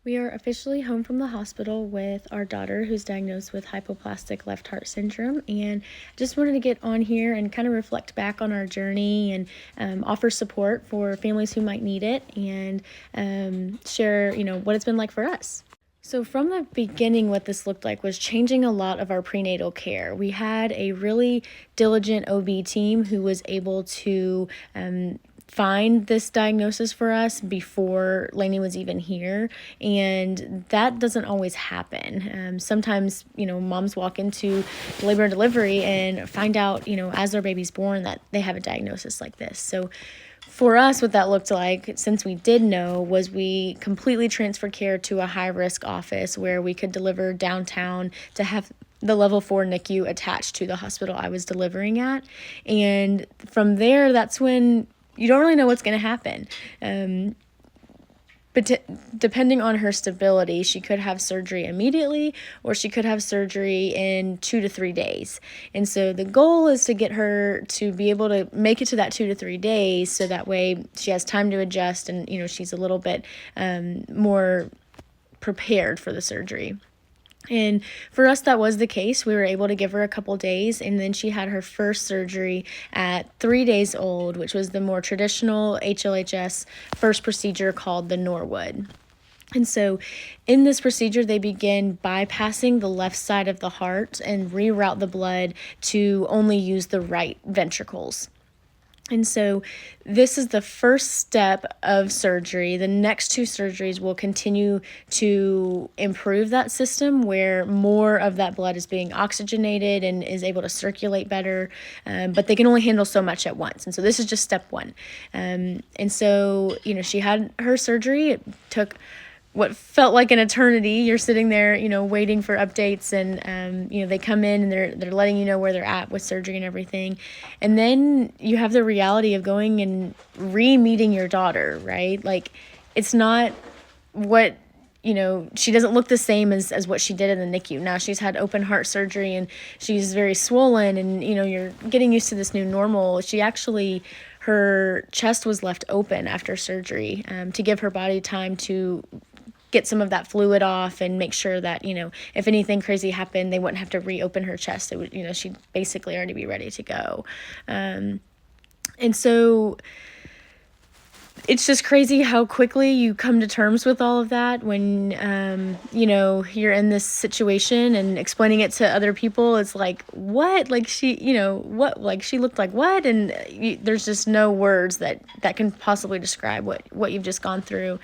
We are officially home from the hospital with our daughter who's diagnosed with hypoplastic left heart syndrome, and just wanted to get on here and kind of reflect back on our journey and offer support for families who might need it, and share what it's been like for us. So from the beginning, what this looked like was changing a lot of our prenatal care. We had a really diligent OB team who was able to find this diagnosis for us before Lainey was even here, and that doesn't always happen. Sometimes, moms walk into labor and delivery and find out, as their baby's born, that they have a diagnosis like this. So for us, what that looked like, since we did know, was we completely transferred care to a high-risk office where we could deliver downtown to have the level 4 NICU attached to the hospital I was delivering at. And from there, that's when you don't really know what's going to happen. But depending on her stability, she could have surgery immediately, or she could have surgery in 2 to 3 days. And so the goal is to get her to be able to make it to that 2 to 3 days, so that way she has time to adjust and, she's a little bit more prepared for the surgery. And for us, that was the case. We were able to give her a couple days, and then she had her first surgery at 3 days old, which was the more traditional HLHS first procedure called the Norwood. And so in this procedure, they begin bypassing the left side of the heart and reroute the blood to only use the right ventricles. And so this is the first step of surgery. The next 2 surgeries will continue to improve that system, where more of that blood is being oxygenated and is able to circulate better, but they can only handle so much at once. And so this is just step 1. And so, she had her surgery. It took what felt like an eternity. You're sitting there, waiting for updates, and they come in and they're letting you know where they're at with surgery and everything. And then you have the reality of going and re-meeting your daughter, right? Like, it's not what, she doesn't look the same as what she did in the NICU. Now she's had open heart surgery and she's very swollen, and, you're getting used to this new normal. Her chest was left open after surgery to give her body time to get some of that fluid off and make sure that, if anything crazy happened, they wouldn't have to reopen her chest. It would, she'd basically already be ready to go. And so it's just crazy how quickly you come to terms with all of that when, you're in this situation and explaining it to other people. It's like, what? Like, she looked like what? And there's just no words that can possibly describe what you've just gone through.